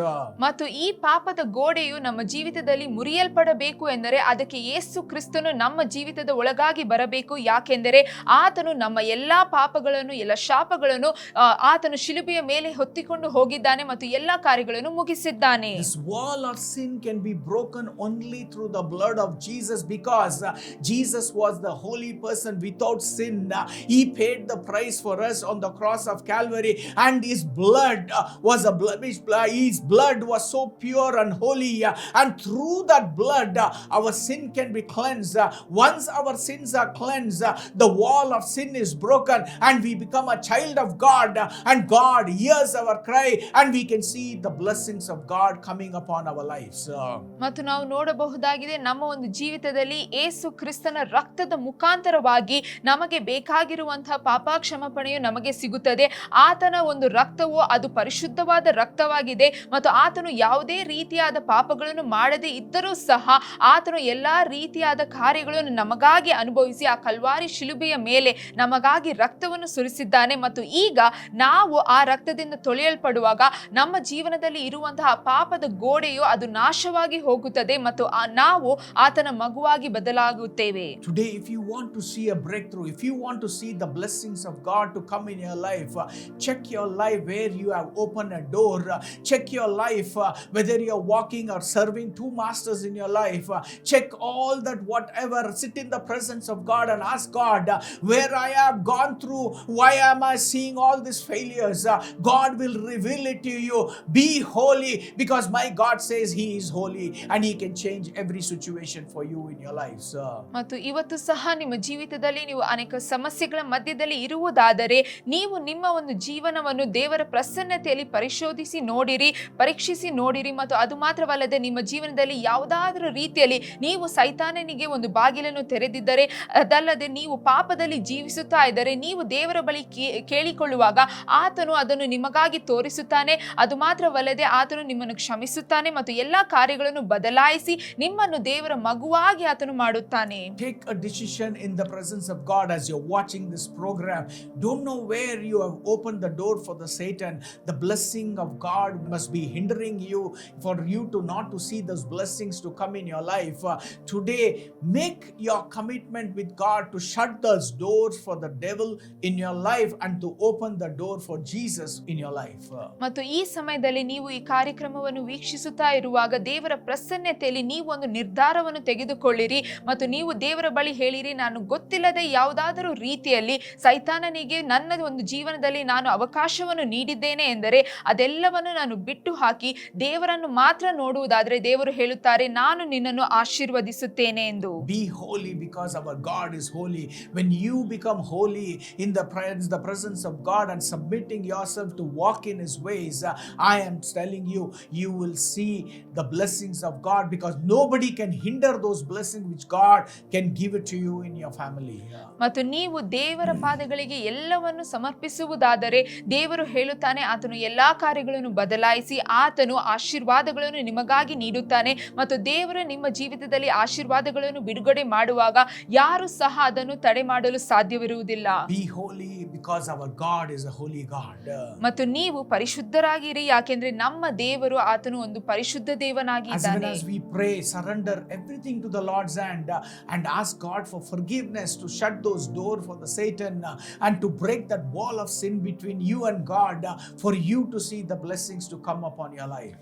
ಮತ್ತು ಈ ಪಾಪದ ಗೋಡೆಯು ನಮ್ಮ ಜೀವಿತದಲ್ಲಿ ಮುರಿಯಲ್ಪಡಬೇಕು ಎಂದರೆ ಅದಕ್ಕೆ ಯೇಸು ಕ್ರಿಸ್ತನು ನಮ್ಮ ಜೀವಿತದ ಒಳಗಾಗಿ ಬರಬೇಕು. ಯಾಕೆಂದರೆ ಆತನು ನಮ್ಮ ಎಲ್ಲಾ ಪಾಪಗಳನ್ನು ಎಲ್ಲ ಶಾಪಗಳನ್ನು ಆತನು ಶಿಲುಬೆಯ ಮೇಲೆ ಹೊತ್ತಿಕೊಂಡು ಹೋಗಿದ್ದಾನೆ ಮತ್ತು ಎಲ್ಲಾ ಕಾರ್ಯಗಳನ್ನು ಮುಗಿಸಿದ್ದಾನೆ. This wall of sin can be broken only through the blood of Jesus, because Jesus was the holy person without sin. He paid the price for us on the cross of Calvary, and his blood was a blemish. His blood was so pure and holy, and through that blood our sin can be cleansed. Once our sins are cleansed, the wall of sin is broken and we become a child of God, and God hears our cry and we can see the blessings of God coming upon our lives. ಮತ್ತು ನಾವು ನೋಡಬಹುದಾಗಿದೆ, ನಮ್ಮ ಒಂದು ಜೀವಿತದಲ್ಲಿ ಯೇಸು ಕ್ರಿಸ್ತನ ರಕ್ತದ ಮುಖಾಂತರವಾಗಿ ನಮಗೆ ಬೇಕಾಗಿರುವಂತಹ ಪಾಪ ಕ್ಷಮಾಪಣೆಯು ನಮಗೆ ಸಿಗುತ್ತದೆ. ಆತನ ಒಂದು ರಕ್ತವು ಅದು ಪರಿಶುದ್ಧವಾದ ರಕ್ತವಾಗಿದೆ ಮತ್ತು ಆತನು ಯಾವುದೇ ರೀತಿಯಾದ ಪಾಪಗಳನ್ನು ಮಾಡದೇ ಇದ್ದರೂ ಸಹ ಆತನು ಎಲ್ಲಾ ರೀತಿಯಾದ ಕಾರ್ಯಗಳನ್ನು ನಮಗಾಗಿ ಅನುಭವಿಸಿ ಆ ಕಲ್ವಾರಿ ಶಿಲುಬೆಯ ಮೇಲೆ ನಮಗಾಗಿ ರಕ್ತವನ್ನು ಸುರಿಸಿದ್ದಾನೆ. ಮತ್ತು ಈಗ ನಾವು ಆ ರಕ್ತದಿಂದ ತೊಳೆಯಲ್ಪಡುವಾಗ ನಮ್ಮ ಜೀವನದಲ್ಲಿ ಇರುವಂತಹ ಪಾಪದ ಗೋಡೆಯು ಅದು ನಾಶವಾಗಿ ಹೋಗುತ್ತದೆ ಮತ್ತು ನಾವು ಆತನ ಮಗುವಾಗಿ ಬದಲಾಗುತ್ತೇವೆ. Today, if you want to see a breakthrough, if you want to see the blessings of God to come in your life, check your life where you have opened a door. Check your life whether you are walking or serving two masters in your life. Check all that, whatever, sit in the presence of God and ask God, where I have gone through, why am I seeing all these failures? God will reveal it to you. Be holy, because my God says he is holy and he can change every situation for you in your life. ಮತ್ತು ಇವತ್ತು ಸಹ ನಿಮ್ಮ ಜೀವಿತದಲ್ಲಿ ನೀವು ಅನೇಕ ಸಮಸ್ಯೆಗಳ ಮಧ್ಯದಲ್ಲಿ ಇರುವುದಾದರೆ ನೀವು ನಿಮ್ಮ ಒಂದು ಜೀವನವನ್ನು ದೇವರ ಪ್ರಸನ್ನತೆಯಲ್ಲಿ ಪರೀಕ್ಷಿಸಿ ನೋಡಿರಿ ಮತ್ತು ಅದು ಮಾತ್ರವಲ್ಲದೆ ನಿಮ್ಮ ಜೀವನದಲ್ಲಿ ಯಾವುದಾದರೂ ರೀತಿಯಲ್ಲಿ ನೀವು ಸೈತಾನನಿಗೆ ಒಂದು ಬಾಗಿಲನ್ನು ತೆರೆದಿದ್ದರೆ, ಅದಲ್ಲದೆ ನೀವು ಪಾಪದಲ್ಲಿ ಜೀವಿಸುತ್ತಾ ಇದ್ದರೆ, ನೀವು ದೇವರ ಬಳಿ ಕೇಳಿಕೊಳ್ಳುವಾಗ ಆತನು ಅದನ್ನು ನಿಮಗಾಗಿ ತೋರಿಸುತ್ತಾನೆ. ಅದು ಮಾತ್ರವಲ್ಲದೆ ಆತನು ನಿಮ್ಮನ್ನು ಕ್ಷಮಿಸುತ್ತಾನೆ ಮತ್ತು ಎಲ್ಲಾ ಕಾರ್ಯಗಳನ್ನು ಬದಲಾಯಿಸಿ ನಿಮ್ಮನ್ನು ದೇವರ ಮಗುವಾಗಿ ಆತನು ಮಾಡುತ್ತಾನೆ. Take a decision in the presence of God as you're watching this program. Don't know where you have opened the door for the Satan. The blessing of God must be hindering you, for you to not to see those blessings to come in your life, today make your commitment with God to shut those doors for the devil in your life and to open the door for Jesus in your life. ಮತ್ತು ಈ ಸಮಯದಲ್ಲಿ ನೀವು ಈ ಕಾರ್ಯಕ್ರಮವನ್ನು ವೀಕ್ಷಿಸುತ್ತಾ ಇರುವಾಗ ದೇವರ ಪ್ರಸನ್ನತೆಯಲ್ಲಿ ನೀವು ಒಂದು ನಿರ್ಧಾರವನ್ನು ತೆಗೆದುಕೊಳ್ಳಿರಿ ಮತ್ತು ನೀವು ದೇವರ ಬಳಿ ಹೇಳಿರಿ, ನಾನು ಗೊತ್ತಿಲ್ಲದೆ ಯಾವುದಾದರೂ ರೀತಿಯಲ್ಲಿ ಸೈತಾನನಿಗೆ ನನ್ನ ಒಂದು ಜೀವನದಲ್ಲಿ ನಾನು ಅವಕಾಶವನ್ನು ನೀಡಿದ್ದೇನೆ ಎಂದರೆ ಅದೆಲ್ಲವನ್ನು ನಾನು ಬಿಟ್ಟು ಹಾಕಿ ದೇವರನ್ನು ಮಾತ್ರ ನೋಡುವುದಾದರೆ ದೇವರು ಹೇಳುತ್ತಾರೆ, ನಾನು ನಿನ್ನನ್ನು ಆಶೀರ್ವದಿಸುತ್ತೇನೆ ಎಂದು. Be holy because our God is holy. When you become holy in the presence of God and submitting yourself to walk in His ways, I am telling you, you will see the blessings of God, because nobody can hinder those blessings which God can give it to you in your family. ಮತ್ತು ನೀವು ದೇವರ ಪಾದಗಳಿಗೆ ಎಲ್ಲವನ್ನು ಸಮರ್ಪಿಸುವುದಾದರೆ ದೇವರು ಹೇಳುತ್ತಾನೆ, ಆತನು ಎಲ್ಲಾ ಕಾರ್ಯಗಳನ್ನು ಬದಲಾಯಿಸಿ ಆತನು ಆಶೀರ್ವಾದಗಳನ್ನು ನಿಮಗಾಗಿ ನೀಡುತ್ತಾನೆ ಮತ್ತು ದೇವರು ನಿಮ್ಮ ಜೀವಿತದಲ್ಲಿ ಆಶೀರ್ವಾದಗಳನ್ನು ಬಿಡುಗಡೆ ಮಾಡುವಾಗ ಯಾರು ಸಹ ಅದನ್ನು ತಡೆ ಮಾಡಲು ಸಾಧ್ಯವಿರುವುದಿಲ್ಲ. Be holy because our God is a holy God. ಮತ್ತು ನೀವು ಪರಿಶುದ್ಧರಾಗಿರಿ, ಯಾಕೆಂದ್ರೆ ನಮ್ಮ ದೇವರು ಆತನು ಒಂದು ಪರಿಶುದ್ಧ ದೇವನಾಗಿದ್ದಾನೆ. As we pray, surrender everything to the Lord's hand and ask God for forgiveness, to shut those doors for the Satan and to break that wall of sin between you and God, for you to see the blessings to come upon your life.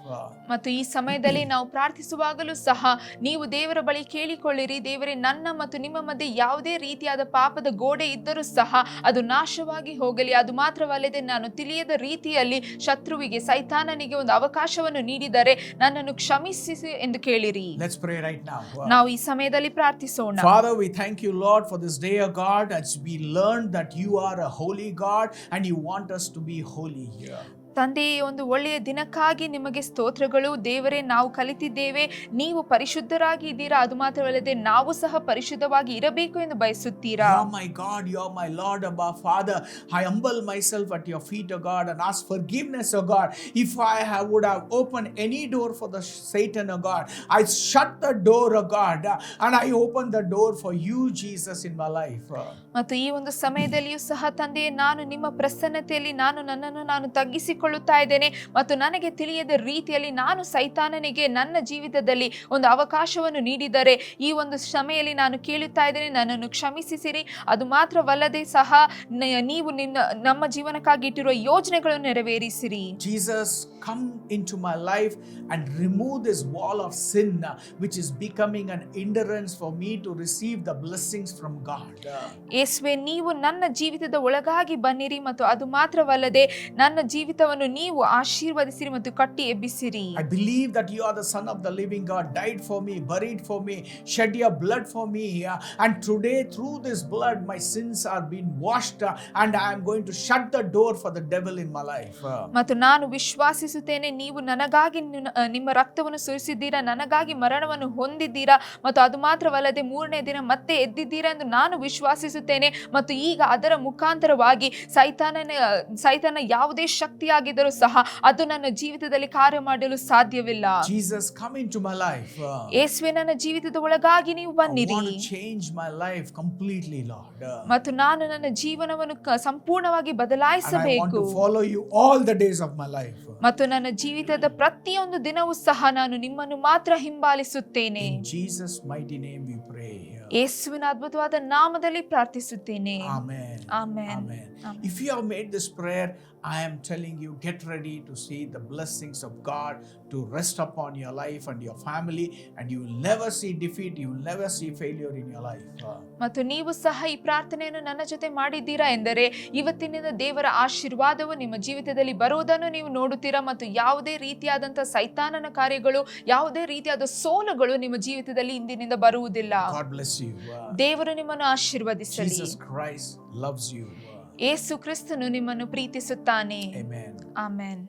ಮತ್ತು ಈ ಸಮಯದಲ್ಲಿ ನಾವು ಪ್ರಾರ್ಥಿಸುವಾಗಲೂ ಸಹ ನೀವು ದೇವರ ಬಳಿ ಕೇಳಿಕೊಳ್ಳಿರಿ, ದೇವರೇ ನನ್ನ ಮತ್ತು ನಿಮ್ಮ ಮಧ್ಯೆ ಯಾವುದೇ ರೀತಿಯಾದ ಪಾಪದ ಗೋಡೆ ಇದ್ದರೂ ಸಹ ಅದು ನಾಶವಾಗಿ ಹೋಗಲಿ. ಅದು ಮಾತ್ರವಲ್ಲದೆ ನಾನು ತಿಳಿಯದ ರೀತಿಯಲ್ಲಿ ಶತ್ರುವಿಗೆ ಸೈತಾನನಿಗೆ ಒಂದು ಅವಕಾಶವನ್ನು ನೀಡಿದರೆ ನನ್ನನ್ನು ಕ್ಷಮಿಸಿ ಎಂದು ಕೇಳಿರಿ. Let's pray right now. ನಾವು ಈ ಸಮಯದಲ್ಲಿ ಪ್ರಾರ್ಥಿಸೋಣ. Father, we thank you, Lord, for this day, O God, as we learned that you are a holy God and you want us to be holy here. ತಂದೆಯೇ, ಒಂದು ಒಳ್ಳೆಯ ದಿನಕ್ಕಾಗಿ ನಿಮಗೆ ಸ್ತೋತ್ರಗಳು. ದೇವರೇ, ನಾವು ಕಲಿತಿದ್ದೇವೆ ನೀವು ಪರಿಶುದ್ಧರಾಗಿ ಇದ್ದೀರಾ, ಅದು ಮಾತ್ರವಲ್ಲದೆ ನಾವು ಸಹ ಪರಿಶುದ್ಧವಾಗಿ ಇರಬೇಕು ಎಂದು ಬಯಸುತ್ತೀರಾ. You are my God, you are my Lord, Abba Father. I humble myself at your feet, O God, and ask forgiveness, O God. If I would have opened any door for the Satan, O God, I shut the door, O God, and I open the door for you, Jesus, in my life. ಮತ್ತು ಈ ಒಂದು ಸಮಯದಲ್ಲಿಯೂ ಸಹ ತಂದೆಯೇ, ನಾನು ನಿಮ್ಮ ಪ್ರಸನ್ನತೆಯಲ್ಲಿ ನನ್ನನ್ನು ನಾನು ತಗ್ಗಿಸಿಕೊಳ್ಳುತ್ತಾ ಇದ್ದೇನೆ ಮತ್ತು ನನಗೆ ತಿಳಿಯದ ರೀತಿಯಲ್ಲಿ ನಾನು ಸೈತಾನನಿಗೆ ನನ್ನ ಜೀವಿತದಲ್ಲಿ ಒಂದು ಅವಕಾಶವನ್ನು ನೀಡಿದರೆ ಈ ಒಂದು ಸಮಯದಲ್ಲಿ ನಾನು ಕೇಳುತ್ತಾ ಇದ್ದೇನೆ, ನನ್ನನ್ನು ಕ್ಷಮಿಸಿಸಿರಿ. ಅದು ಮಾತ್ರವಲ್ಲದೆ ಸಹ ನೀವು ನಮ್ಮ ಜೀವನಕ್ಕಾಗಿ ಇಟ್ಟಿರುವ ಯೋಜನೆಗಳನ್ನು ನೆರವೇರಿಸಿರಿ. Jesus, come into my life and remove this wall of sin which is becoming an hindrance for me to receive the blessings from God. ಯೇಸುವೇ, ನೀವು ನನ್ನ ಜೀವಿತದ ಒಳಗಾಗಿ ಬನ್ನಿರಿ ಮತ್ತು ಅದು ಮಾತ್ರವಲ್ಲದೆ ನನ್ನ ಜೀವಿತವನ್ನು ನೀವು ಆಶೀರ್ವದಿಸಿರಿ ಮತ್ತು ಕಟ್ಟಿ ಎಬ್ಬಿಸಿರಿ. I believe that you are the Son of the living God, died for me, buried for me, shed your blood for me, and today through this blood my sins are being washed, and I am going to shut the door for the devil in my life. ಮತ್ತು ನಾನು ವಿಶ್ವಾಸಿಸುತ್ತೇನೆ, ನೀವು ನನಗಾಗಿ ನಿಮ್ಮ ರಕ್ತವನ್ನು ಸುರಿಸಿದ್ದೀರಾ, ನನಗಾಗಿ ಮರಣವನ್ನು ಹೊಂದಿದ್ದೀರಾ ಮತ್ತು ಅದು ಮಾತ್ರವಲ್ಲದೆ ಮೂರನೇ ದಿನ ಮತ್ತೆ ಎದ್ದಿದ್ದೀರಾ ಎಂದು ನಾನು ವಿಶ್ವಾಸಿಸುತ್ತೇನೆ. ಮತ್ತು ಈಗ ಅದರ ಮುಖಾಂತರವಾಗಿ ಸೈತಾನ ಯಾವುದೇ ಶಕ್ತಿಯಾಗಿದ್ದರೂ ಸಹ ಅದು ನನ್ನ ಜೀವಿತದಲ್ಲಿ ಕಾರ್ಯ ಮಾಡಲು ಸಾಧ್ಯವಿಲ್ಲ. Jesus, come into my life. ಯೇಸುವೇ, ನನ್ನ ಜೀವಿತದ ಒಳಗಾಗಿ ನೀವು ಬನ್ನಿರಿ. I want to change my life completely, Lord. ಮತ್ತು ನಾನು ನನ್ನ ಜೀವನವನ್ನು ಸಂಪೂರ್ಣವಾಗಿ And I want ಬದಲಾಯಿಸಬೇಕು to follow you all the days of my life. ಮತ್ತು ನನ್ನ ಜೀವಿತದ ಪ್ರತಿಯೊಂದು ದಿನವೂ ಸಹ ನಾನು ನಿಮ್ಮನ್ನು ಮಾತ್ರ ಹಿಂಬಾಲಿಸುತ್ತೇನೆ. In Jesus' mighty name we pray. ಯೇಸುವಿನ ಅದ್ಭುತವಾದ ನಾಮದಲ್ಲಿ ಪ್ರಾರ್ಥಿಸುತ್ತೇನೆ. Amen. Amen. Amen. Amen. If you have made this prayer, I am telling you, get ready to see the blessings of God to rest upon your life and your family, and you will never see defeat, you will never see failure in your life. ಮತ್ತು ನೀವು ಸಹ ಈ ಪ್ರಾರ್ಥನೆಯನ್ನು ನನ್ನ ಜೊತೆ ಮಾಡಿದ್ದೀರಾ ಎಂದರೆ ಇವತ್ತಿನಿಂದ ದೇವರ ಆಶೀರ್ವಾದವು ನಿಮ್ಮ ಜೀವಿತದಲ್ಲಿ ಬರುವುದನ್ನು ನೀವು ನೋಡುತ್ತೀರಾ ಮತ್ತು ಯಾವುದೇ ರೀತಿಯಾದಂತಹ ಸೈತಾನನ ಕಾರ್ಯಗಳು, ಯಾವುದೇ ರೀತಿಯಾದ ಸೋಲುಗಳು ನಿಮ್ಮ ಜೀವಿತದಲ್ಲಿ ಇಂದಿನಿಂದ ಬರುವುದಿಲ್ಲ. God bless you. ದೇವರು ನಿಮ್ಮನ್ನು ಆಶೀರ್ವದಿಸಲಿ. Jesus Christ loves you. ಯೇಸು ಕ್ರಿಸ್ತನು ನಿಮ್ಮನ್ನು ಪ್ರೀತಿಸುತ್ತಾನೆ. Amen. ಆಮೆನ್.